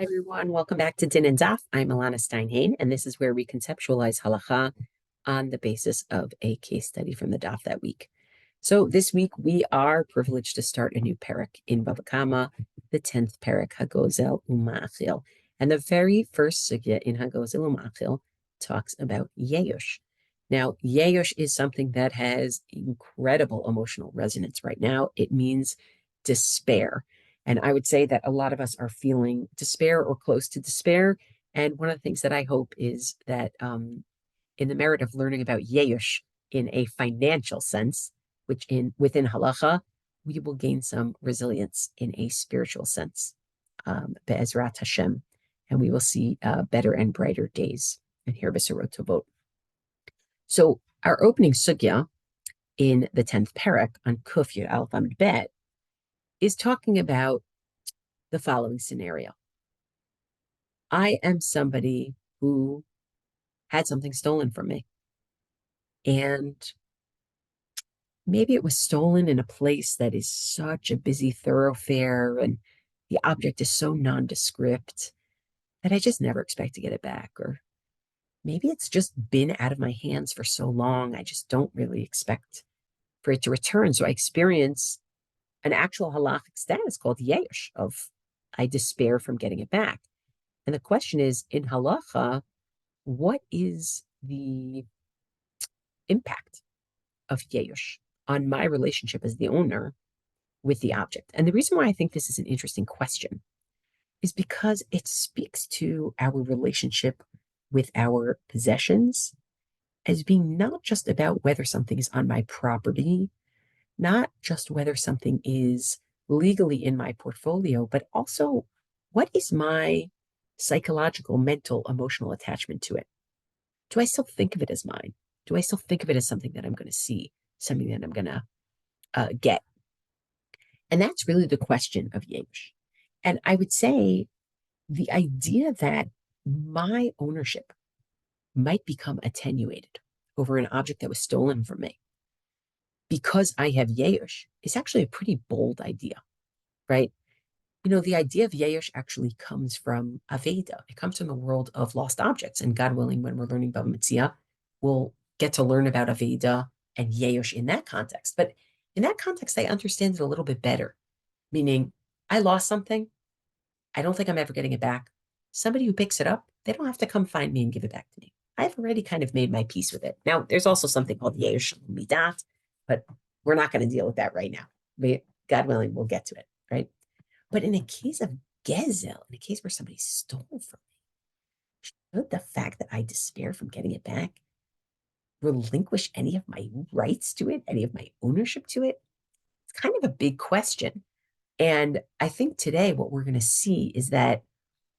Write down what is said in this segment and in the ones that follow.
Hi, everyone. Welcome back to dinanddaf. I'm Elana Stein Hain, and this is where we conceptualize halakha on the basis of a case study from the daf that week. So this week we are privileged to start a new parak in Bava Kamma, the 10th parak, Hagozel Uma'achil. And the very first sugya in Hagozel Uma'achil talks about yaush. Now, yaush is something that has incredible emotional resonance right now. It means despair. And I would say that a lot of us are feeling despair or close to despair. And one of the things that I hope is that in the merit of learning about yaush in a financial sense, which within halakha, we will gain some resilience in a spiritual sense, be'ezrat Hashem, and we will see better and brighter days. And here, B'serot Tovot. So our opening sugya in the 10th parak on Kuf Yud Aleph Amud Bet is talking about the following scenario. I am somebody who had something stolen from me. And maybe it was stolen in a place that is such a busy thoroughfare and the object is so nondescript that I just never expect to get it back. Or maybe it's just been out of my hands for so long, I just don't really expect for it to return. So I experience an actual halakhic status called yaush, of I despair from getting it back. And the question is, in halakha, what is the impact of yaush on my relationship as the owner with the object? And the reason why I think this is an interesting question is because it speaks to our relationship with our possessions as being not just about whether something is on my property, not just whether something is legally in my portfolio, but also what is my psychological, mental, emotional attachment to it? Do I still think of it as mine? Do I still think of it as something that I'm going to see, something that I'm going to get? And that's really the question of yaush. And I would say the idea that my ownership might become attenuated over an object that was stolen from me because I have yaush is actually a pretty bold idea, right? You know, the idea of yaush actually comes from Aveda. It comes from the world of lost objects. And God willing, when we're learning Bava Metzia, we'll get to learn about Aveda and yaush in that context. But in that context, I understand it a little bit better, meaning I lost something. I don't think I'm ever getting it back. Somebody who picks it up, they don't have to come find me and give it back to me. I've already kind of made my peace with it. Now, there's also something called yaush midat, but we're not going to deal with that right now. God willing, we'll get to it, right? But in a case of gezel, in a case where somebody stole from me, should the fact that I despair from getting it back relinquish any of my rights to it, any of my ownership to it? It's kind of a big question. And I think today what we're going to see is that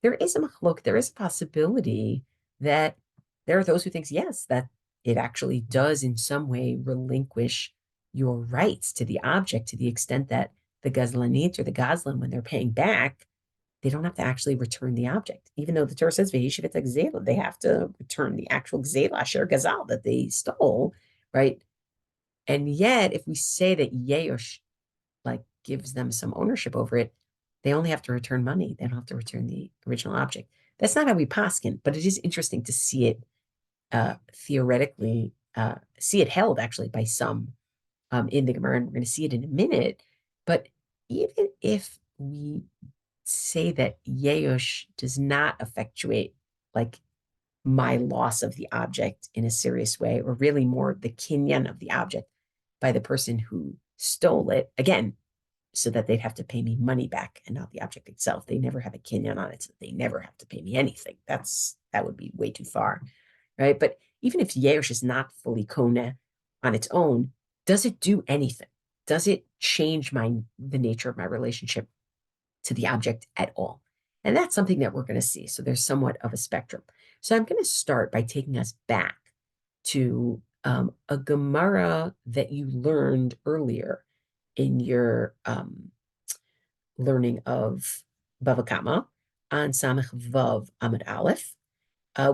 there is a machlok, there is a possibility that there are those who think, yes, that it actually does in some way relinquish your rights to the object to the extent that the gazlanit or the gazlan, when they're paying back, they don't have to actually return the object. Even though the Torah says, V'yishivet gzela, they have to return the actual gzela, asher gazal, that they stole, right? And yet, if we say that yaush like gives them some ownership over it, they only have to return money. They don't have to return the original object. That's not how we paskin, but it is interesting to see it theoretically, see it held actually by some in the Gemara, and we're going to see it in a minute. But even if we say that yaush does not effectuate like my loss of the object in a serious way, or really more the kinyan of the object by the person who stole it, again, so that they'd have to pay me money back and not the object itself. They never have a kinyan on it, so they never have to pay me anything. That would be way too far, right? But even if yaush is not fully kona on its own, does it do anything? Does it change the nature of my relationship to the object at all? And that's something that we're going to see. So there's somewhat of a spectrum. So I'm going to start by taking us back to a Gemara that you learned earlier in your learning of Bava Kamma on Samech Vav Amud Aleph,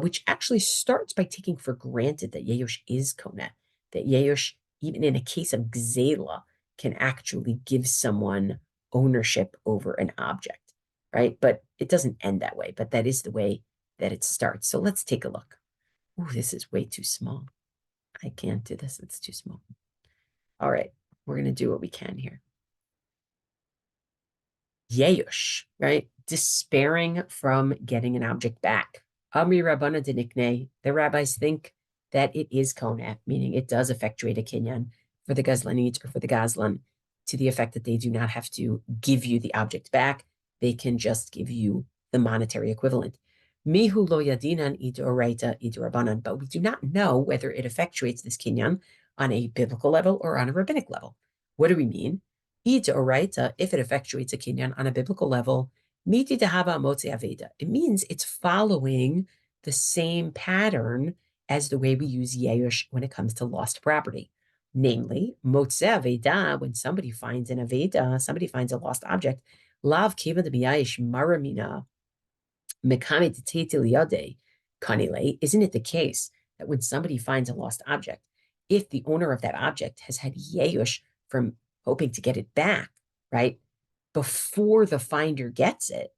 which actually starts by taking for granted that yaush is kona, that yaush, even in a case of gzela, can actually give someone ownership over an object. right? But it doesn't end that way, but that is the way that it starts. So let's take a look. Oh, this is way too small. I can't do this. It's too small. All right, we're going to do what we can here. Yeush, right? Despairing from getting an object back. Amri Rabbana Dinikne, the rabbis think that it is koneh, meaning it does effectuate a kinyan for the gazlanit or for the gazlan, to the effect that they do not have to give you the object back. They can just give you the monetary equivalent. Mihu lo yadinan idoraita idorabanan, but we do not know whether it effectuates this kinyan on a biblical level or on a rabbinic level. What do we mean? Oraita, if it effectuates a kinyan on a biblical level, miti dehava motze aveda. It means it's following the same pattern as the way we use yeush when it comes to lost property. Namely, motze aveda, when somebody finds an aveda, somebody finds a lost object, lav keva de biyayish maramina mekame tetetiliade kanile. Isn't it the case that when somebody finds a lost object, if the owner of that object has had yeush from hoping to get it back, right, before the finder gets it,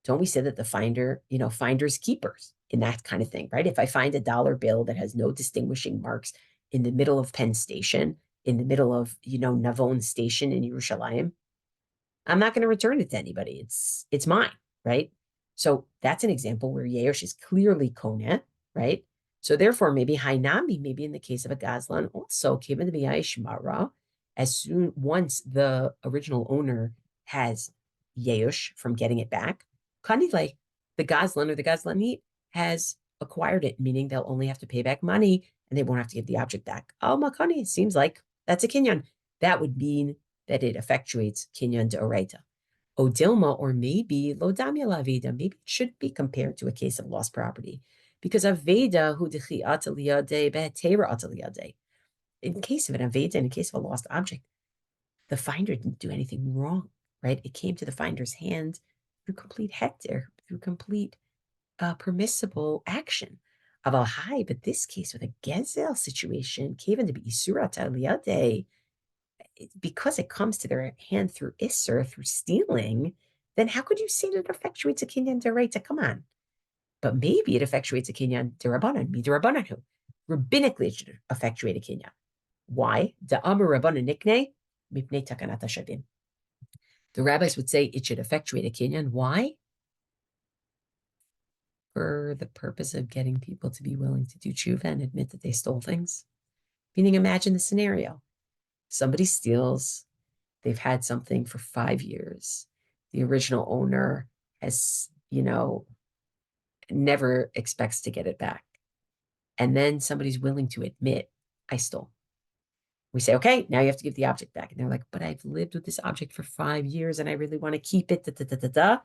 don't we say that the finder, finders keepers in that kind of thing, right? If I find a dollar bill that has no distinguishing marks in the middle of Penn Station, in the middle of, Navon Station in Yerushalayim, I'm not going to return it to anybody. It's mine, right? So that's an example where Yeosh is clearly koneh, right? So therefore, maybe Hainami, maybe in the case of a Gazlan, also Kevin the Mara, once the original owner has Yeosh from getting it back, Kanile, the Gazlan or the Gazlanit has acquired it, meaning they'll only have to pay back money and they won't have to give the object back. Oh, Makani, it seems like that's a kinyan. That would mean that it effectuates kinyan deoraita. Odilma, or maybe lodamia laveda, maybe it should be compared to a case of lost property, because aveda hu dechi ataliyade behetera ataliyade. In case of an aveda, in case of a lost object, the finder didn't do anything wrong, right? It came to the finder's hand through complete hector, through complete permissible action. Aval hai, but this case with a gezel situation, kevan to be isura taliyade, because it comes to their hand through Isser, through stealing, then how could you say that it effectuates a kinyan deraita? Come on. But maybe it effectuates a kinyan derabanan, midirabananu. Rabbinically, it should effectuate a kinyan. Why? The Amar Rabbanan nikne, mipnei takanata shadin. The rabbis would say it should effectuate a kinyan. Why? For the purpose of getting people to be willing to do tshuva and admit that they stole things. Meaning, imagine the scenario. Somebody steals, they've had something for 5 years. The original owner has, never expects to get it back. And then somebody's willing to admit, I stole. We say, okay, now you have to give the object back. And they're like, but I've lived with this object for 5 years and I really want to keep it. Da, da, da, da, da.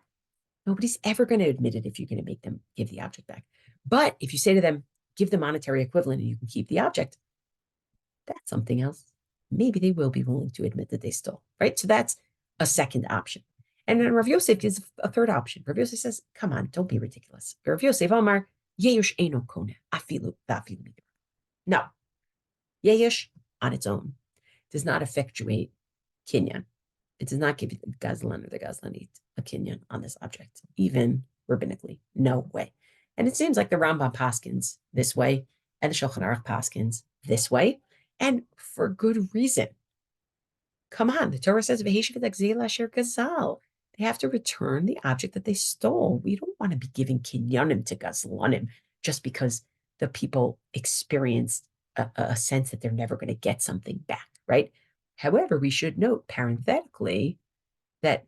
Nobody's ever going to admit it if you're going to make them give the object back. But if you say to them, give the monetary equivalent and you can keep the object, that's something else. Maybe they will be willing to admit that they stole, right? So that's a second option. And then Rav Yosef gives a third option. Rav Yosef says, come on, don't be ridiculous. Rav Yosef Amar, Yeush eino koneh, afilu v'afilu midra. No, Yeush on its own does not effectuate kinyan. It does not give the Gazlan or the Gazlanit a kinyan on this object, even rabbinically. No way. And it seems like the Rambam paskins this way, and the Shulchan Aruch paskins this way, and for good reason. Come on, the Torah says, gazal. They have to return the object that they stole. We don't want to be giving kinyanim to gazlanim just because the people experienced a sense that they're never going to get something back, right? However, we should note parenthetically that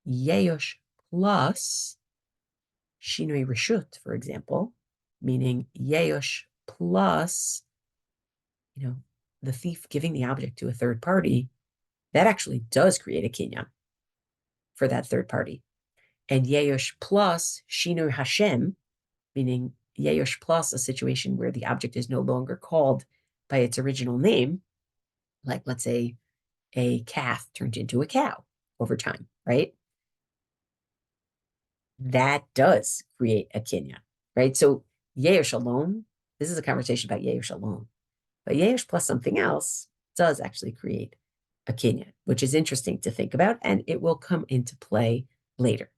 Yeush plus Shinui Reshut, for example, meaning Yeush plus, the thief giving the object to a third party, that actually does create a kinyan for that third party. And Yeush plus Shinui Hashem, meaning Yeush plus a situation where the object is no longer called by its original name, like let's say a calf turned into a cow over time, right? That does create a kinyan, right? So Yeush alone, this is a conversation about Yeush alone, but Yeush plus something else does actually create a kinyan, which is interesting to think about, and it will come into play later.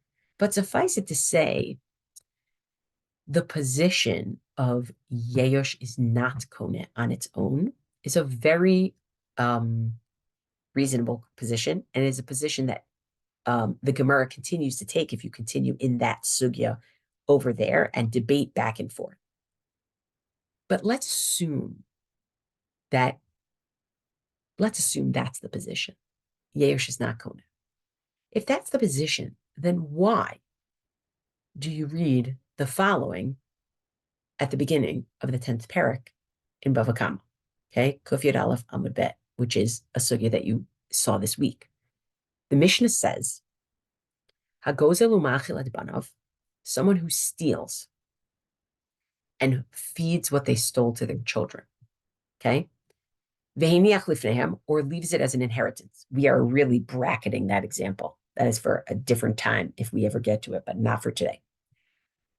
But suffice it to say, the position of yeush is not kone on its own is a very reasonable position, and is a position that the Gemara continues to take if you continue in that sugya over there and debate back and forth. But let's assume that's the position. Yeush is not kone. If that's the position, then why do you read the following at the beginning of the 10th parak in Bava Kamma? Okay, Kuf Yud Aleph Amud Bet, which is a sugya that you saw this week. The Mishnah says, Hagozel umachil ad banav, someone who steals and feeds what they stole to their children. Okay? Vehiniach lifnehem, or leaves it as an inheritance. We are really bracketing that example. That is for a different time if we ever get to it, but not for today.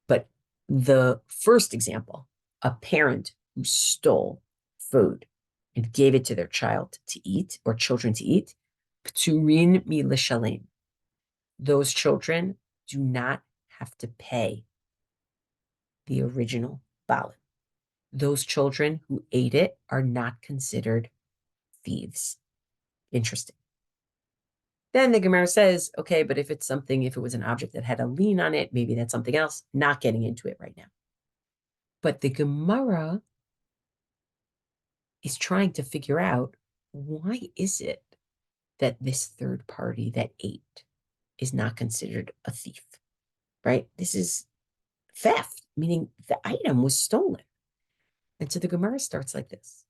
But the first example, a parent who stole food and gave it to their child to eat, or children to eat, pturin mi l'shalem. Those children do not have to pay the original balim. Those children who ate it are not considered thieves. Interesting. Then the Gemara says, okay, but if it was an object that had a lien on it, maybe that's something else. Not getting into it right now. But the Gemara is trying to figure out, why is it that this third party that ate is not considered a thief, right? This is theft, meaning the item was stolen. And so the Gemara starts like this.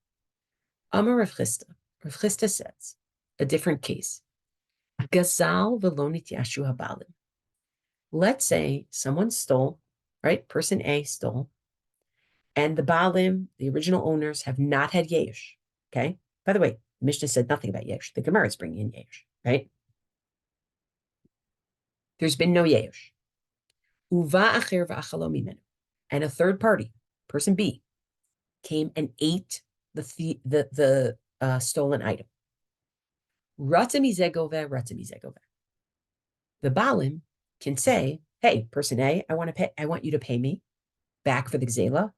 Amar Rav Chisda. Rav Chisda says, a different case. Gazal velonit yashu habalim. Let's say someone stole, right? Person A stole, and the balim, the original owners, have not had yeush. Okay. By the way, Mishnah said nothing about yeush. The Gemara is bringing in yeush, right? There's been no yeush. Uva acher va'achalo mimenu, and a third party, person B, came and ate the stolen item. Ratzami zegove. The balim can say, hey, person A, I want you to pay me back for the gzela,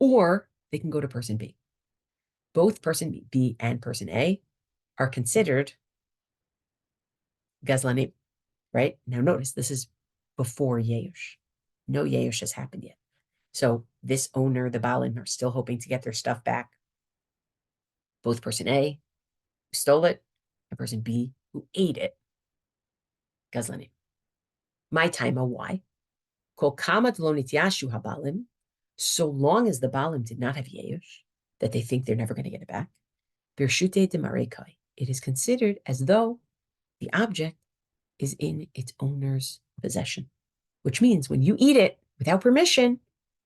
or they can go to person B. Both person B and person A are considered gazlanim, right? Now notice, this is before yeush. No yeush has happened yet. So this owner, the balim, are still hoping to get their stuff back. Both person A, who stole it, and person B, who ate it, gazlanim. My time, why? Kol kamat lo nityashu habalim, so long as the balim did not have yeush, that they think they're never going to get it back, birshute de marekai, it is considered as though the object is in its owner's possession, which means when you eat it without permission,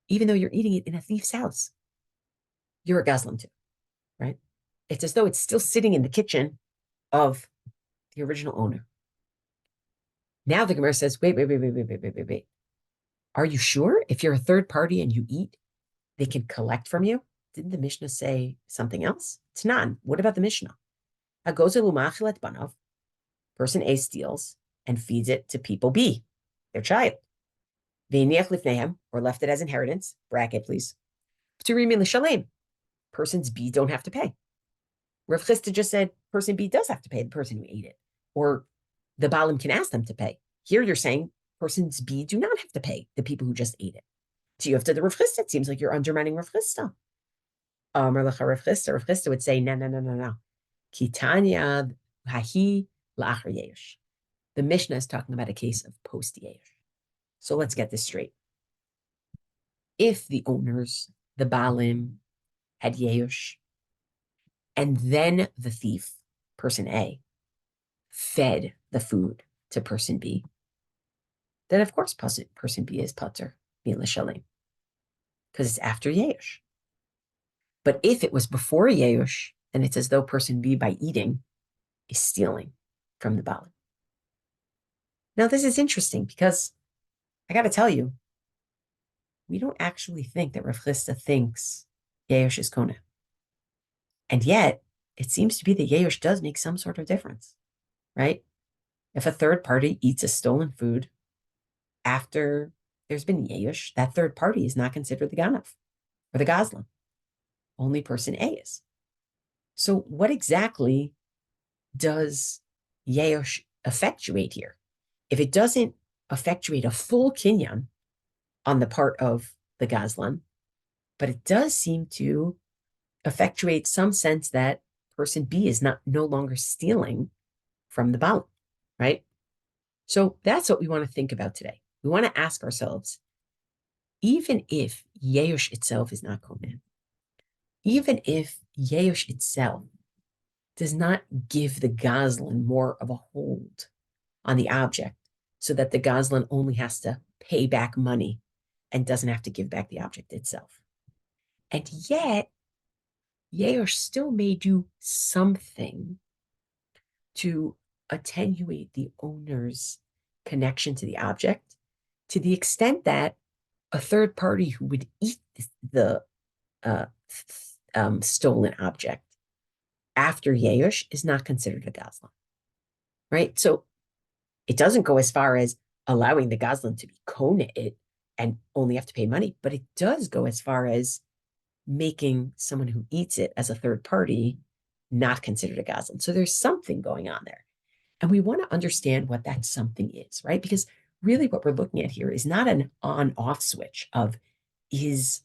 even though you're eating it in a thief's house, you're a gazlan too, right? It's as though it's still sitting in the kitchen of the original owner. Now the Gemara says, wait. Are you sure if you're a third party and you eat, they can collect from you? Didn't the Mishnah say something else? Tanan, what about the Mishnah? Person A steals and feeds it to people B, their child. Or left it as inheritance, bracket please. Persons B don't have to pay. Rav Chisda just said person B does have to pay the person who ate it, or the balim can ask them to pay. Here you're saying persons B do not have to pay the people who just ate it. So you have to the Rav Chisda. It seems like you're undermining Rav Chisda. Rav Chisda would say, no. Kitanya hahi la'achar yeush. The Mishnah is talking about a case of post yeush. So let's get this straight. If the owners, the balim, had yeush, and then the thief, person A, fed the food to person B, then of course person B is pater mila shalim, because it's after yeush. But if it was before yeush, then it's as though person B, by eating, is stealing from the balim. Now this is interesting because I got to tell you, we don't actually think that Rav Chisda thinks yeush is kona. And yet, it seems to be that yeush does make some sort of difference, right? If a third party eats a stolen food, after there's been yaush, that third party is not considered the ganav or the gazlan. Only person A is. So what exactly does yaush effectuate here? If it doesn't effectuate a full kinyan on the part of the gazlan, but it does seem to effectuate some sense that person B is no longer stealing from the baal, right? So that's what we want to think about today. We want to ask ourselves, even if yaush itself is not kohen, even if yaush itself does not give the gazlan more of a hold on the object so that the gazlan only has to pay back money and doesn't have to give back the object itself. And yet, yaush still may do something to attenuate the owner's connection to the object to the extent that a third party who would eat the stolen object after yaush is not considered a gazlan, right? So it doesn't go as far as allowing the gazlan to be kona it and only have to pay money, but it does go as far as making someone who eats it as a third party not considered a gazlan. So there's something going on there. And we want to understand what that something is, right? Because really what we're looking at here is not an on-off switch of is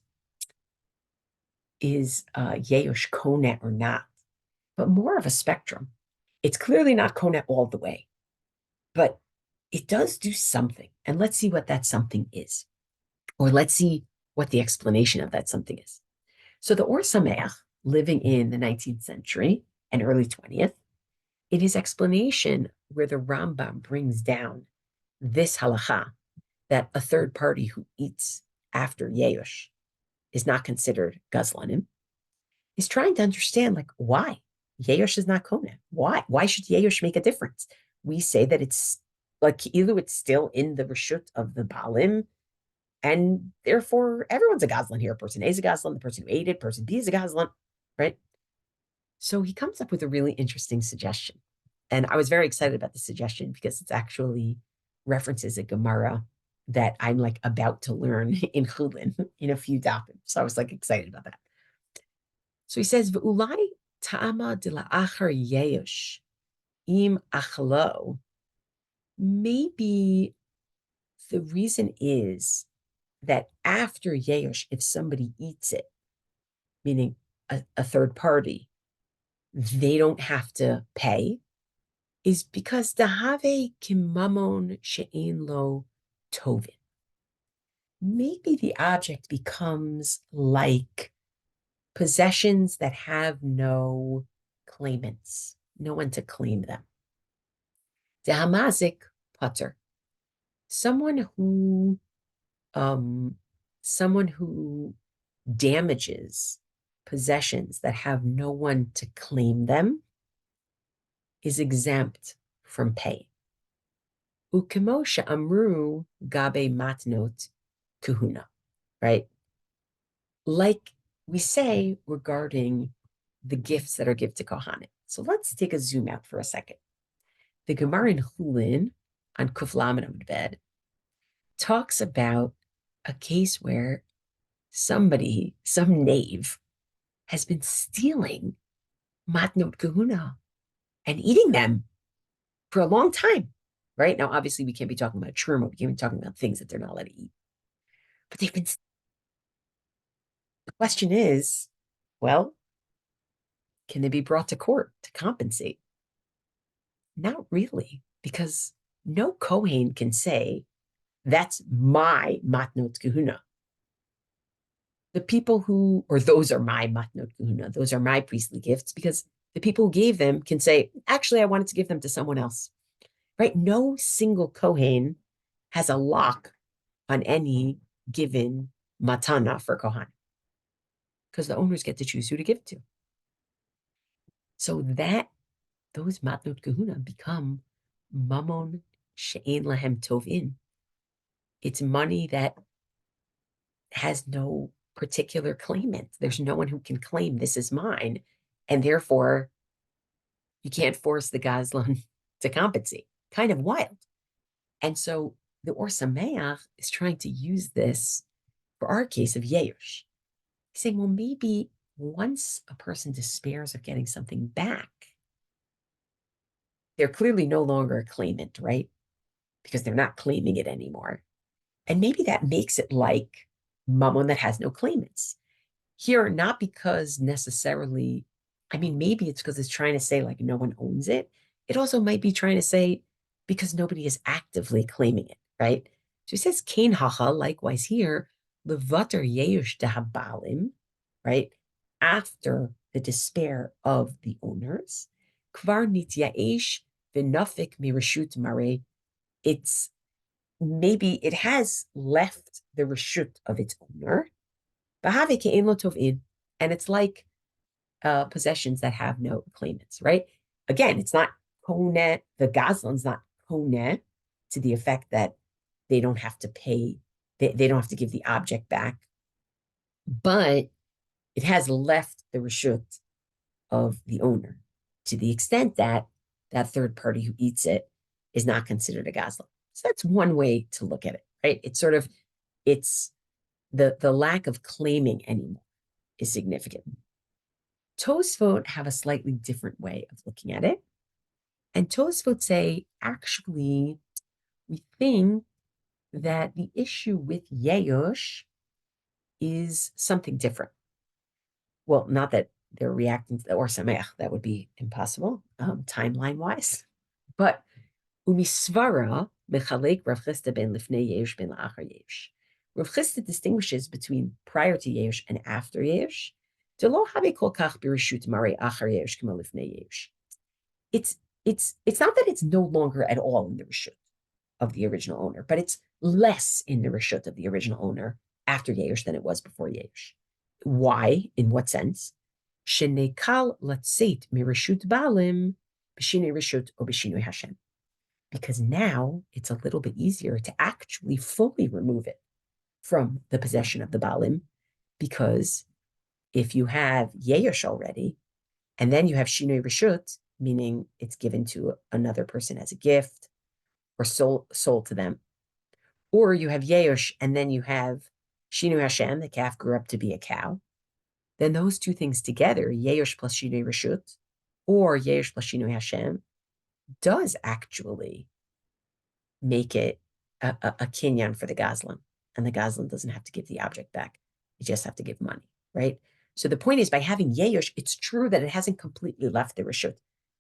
yaush kona or not, but more of a spectrum. It's clearly not kona all the way, but it does do something. And let's see what that something is. Or let's see what the explanation of that something is. So the Or Sameach, living in the 19th century and early 20th, in his explanation where the Rambam brings down this halakha, that a third party who eats after yaush is not considered gazlanim, is trying to understand, like, why yaush is not kona. Why should yaush make a difference? We say that it's like either it's still in the reshut of the balim, and therefore everyone's a gazlan here. Person A is a gazlan, the person who ate it, person B is a gazlan, right? So he comes up with a really interesting suggestion. And I was very excited about the suggestion because it's actually references a Gemara that I'm like about to learn in Chulin in a few dafim. So I was like excited about that. So he says, "V'ulai ta'ama de la'achar yeush im achlo." Maybe the reason is that after yeush, if somebody eats it, meaning a third party, they don't have to pay, is because dahave kimamon she'en lo tovin. Maybe the object becomes like possessions that have no claimants, no one to claim them. Dehamazik putter, someone who damages possessions that have no one to claim them is exempt from pay. Ukemo she'amru gabe matnot kahuna, right? Like we say regarding the gifts that are given to Kohanim. So let's take a zoom out for a second. The Gemara in Chulin on Kuf Lamed Amud Bet talks about a case where some knave, has been stealing matnot kahuna and eating them for a long time, right? Now, obviously, we can't be talking about truma. We can't be talking about things that they're not allowed to eat. But they've been. The question is, well, can they be brought to court to compensate? Not really, because no Kohen can say, that's my matnot kahuna. The people who, or those are my matnot kahuna, those are my priestly gifts, because the people who gave them can say, actually, I wanted to give them to someone else, right? No single Kohen has a lock on any given matana for Kohan, because the owners get to choose who to give it to. So that those matnot kahuna become mamon she'en lahem tovin. It's money that has no particular claimant. There's no one who can claim this is mine, and therefore you can't force the gazlan to compensate. Kind of wild. And so the Or Sameach is trying to use this for our case of Yeush. He's saying, well, maybe once a person despairs of getting something back, they're clearly no longer a claimant, right? Because they're not claiming it anymore. And maybe that makes it like mammon that has no claimants. Here, not because necessarily, I mean, maybe it's because it's trying to say like no one owns it. It also might be trying to say because nobody is actively claiming it, right? So he says, Kain hacha, likewise here, levater yeush dahabalim, right? After the despair of the owners, kvar nityaesh v'nafik mirashut mare, it's maybe it has left the reshut of its owner, and it's like possessions that have no claimants, right? Again, it's not koneh, the gazlan's not koneh to the effect that they don't have to pay, they don't have to give the object back, but it has left the reshut of the owner to the extent that that third party who eats it is not considered a gazlan. So that's one way to look at it, right? It's sort of, it's the lack of claiming anymore is significant. Tosfot have a slightly different way of looking at it. And Tosfot say, actually, we think that the issue with Yeush is something different. Well, not that they're reacting to the Or Sameach, that would be impossible, timeline-wise. But umisvara mechalek Rav Chisda ben lifnei Yeush ben la'achar Yeush. Rav Chisda distinguishes between prior to Yeush and after Yeush. It's not that it's no longer at all in the reshut of the original owner, but it's less in the reshut of the original owner after Yeush than it was before Yeush. Why? In what sense? Shenekal latzeit mireshut balim b'shinei reshut or b'shinui Hashem. Because now it's a little bit easier to actually fully remove it from the possession of the balim, because if you have Yeush already, and then you have Shinui Reshut, meaning it's given to another person as a gift or sold to them, or you have Yeush and then you have Shinui Hashem, the calf grew up to be a cow, then those two things together, Yeush plus Shinui Reshut, or Yeush plus Shinui Hashem, does actually make it a kinyan for the Gazlan. And the Gazlan doesn't have to give the object back. You just have to give money, right? So the point is, by having Yeush, it's true that it hasn't completely left the reshut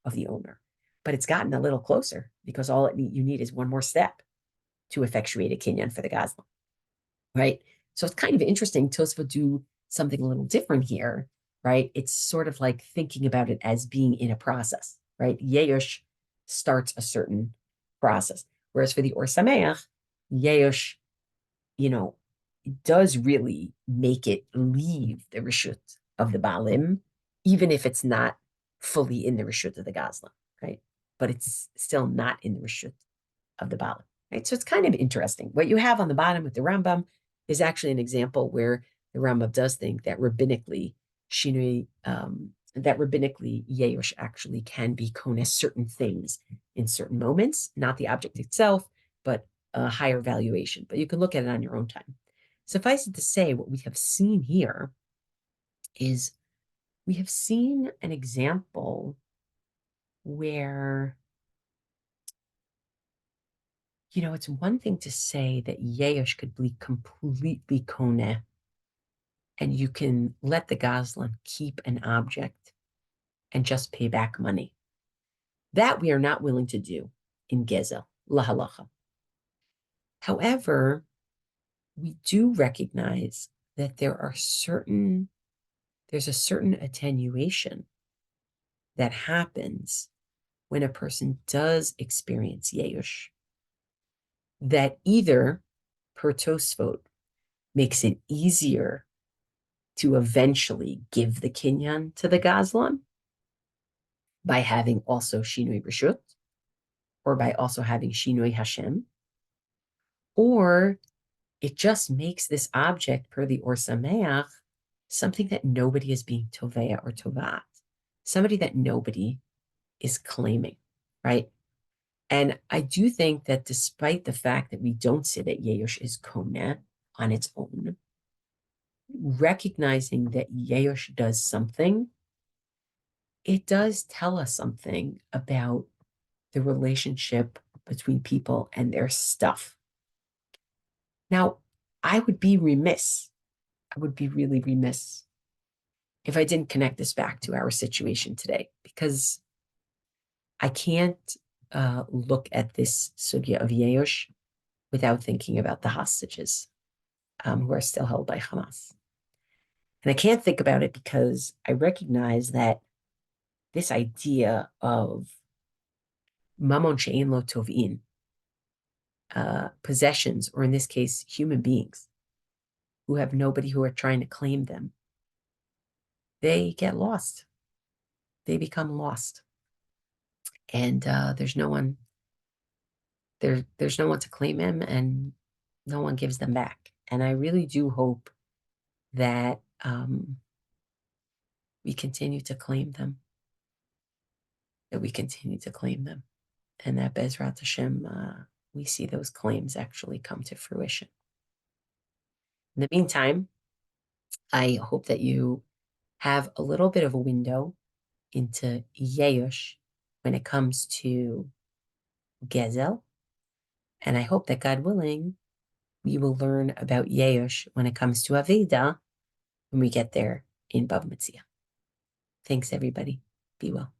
of the owner, but it's gotten a little closer because all you need is one more step to effectuate a kinyan for the Gazlan, right? So it's kind of interesting. Tosfot do something a little different here, right? It's sort of like thinking about it as being in a process, right? Yeush starts a certain process, whereas for the Or Sameach, Yeush, does really make it leave the reshut of the balim, even if it's not fully in the reshut of the gazlan, right? But it's still not in the reshut of the balim, right? So it's kind of interesting. What you have on the bottom with the Rambam is actually an example where the Rambam does think that rabbinically, Yeush actually can be koneh certain things in certain moments, not the object itself, but a higher valuation. But you can look at it on your own time. Suffice it to say, what we have seen here is we have seen an example where, it's one thing to say that Yeush could be completely koneh, and you can let the Gazlan keep an object and just pay back money. That we are not willing to do in Gezel, la Halakha. However, we do recognize that there's a certain attenuation that happens when a person does experience Yeush, that either, per Tosfot, makes it easier to eventually give the kinyan to the Gazlan by having also Shinui Reshut, or by also having Shinui Hashem, or it just makes this object, per the Or Sameach, something that nobody is being tovea or tovat, somebody that nobody is claiming, right? And I do think that despite the fact that we don't say that yeush is koneh on its own, recognizing that yeush does something, it does tell us something about the relationship between people and their stuff. Now, I would be remiss, I would be really remiss if I didn't connect this back to our situation today, because I can't look at this sugya of yeush without thinking about the hostages who are still held by Hamas. And I can't think about it because I recognize that this idea of mamon she'en lo tov'in, possessions, or in this case, human beings who have nobody who are trying to claim them, they get lost. They become lost. And there's no one to claim them, and no one gives them back. And I really do hope that we continue to claim them, and that Bezrat Hashem, we see those claims actually come to fruition. In the meantime, I hope that you have a little bit of a window into yeush when it comes to gezel, and I hope that, God willing, we will learn about yeush when it comes to aveda when we get there in Bava Metzia. Thanks, everybody. Be well.